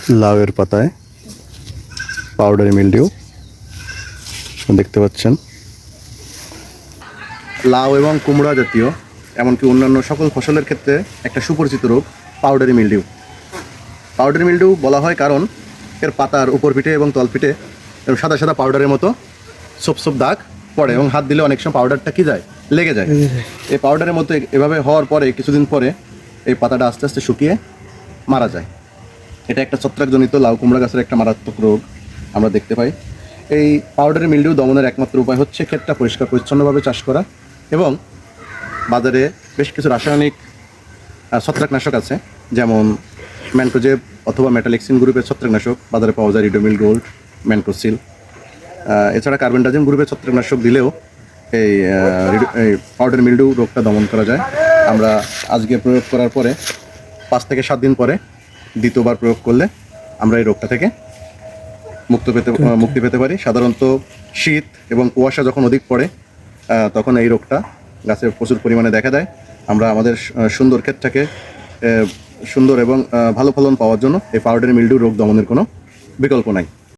লাউয়ের পাতায় powdery mildew দেখতে পাচ্ছেন। লাউ এবং কুমড়া জাতীয় এমনকি অন্যান্য সকল ফসলের ক্ষেত্রে একটা সুপরিচিত রোগ পাউডারি মিলডিউ। পাউডারি মিলডিউ বলা হয় কারণ এর পাতার উপর পিঠে এবং তল পিঠে সাদা সাদা পাউডারের মতো সোপ সোপ দাগ পড়ে এবং হাত দিলে অনেক সময় পাউডারটা কি যায়, লেগে যায়। এই পাউডারের মতো এভাবে হওয়ার পরে কিছুদিন পরে এই পাতাটা আস্তে আস্তে শুকিয়ে মারা যায়। এটা একটা ছত্রাকজনিত লাউ কুমড়া গাছের একটা মারাত্মক রোগ আমরা দেখতে পাই। এই পাউডারি মিলডিউ দমনের একমাত্র উপায় হচ্ছে ক্ষেতটা পরিষ্কার পরিচ্ছন্নভাবে চাষ করা এবং বাজারে বেশ কিছু রাসায়নিক ছত্রাকনাশক আছে, যেমন ম্যানকোজেব অথবা মেটালিক্সিন গ্রুপের ছত্রাকনাশক বাজারে পাওয়া যায়, রিডোমিল গোল্ড, ম্যানকোসিল। এছাড়া কার্বেন্ডাজিম গ্রুপের ছত্রাকনাশক দিলেও এই পাউডারি মিলডিউ রোগটা দমন করা যায়। আমরা আজকে প্রয়োগ করার পরে 5 থেকে 7 দিন পরে দ্বিতীয়বার প্রয়োগ করলে আমরা এই রোগটা থেকে মুক্তি পেতে পারি। সাধারণত শীত এবং কুয়াশা যখন অধিক পড়ে তখন এই রোগটা গাছে প্রচুর পরিমাণে দেখা দেয়। আমরা আমাদের সুন্দর ক্ষেতটাকে সুন্দর এবং ভালো ফলন পাওয়ার জন্য এই পাউডারি মিলডিউ রোগ দমনের কোনো বিকল্প নাই।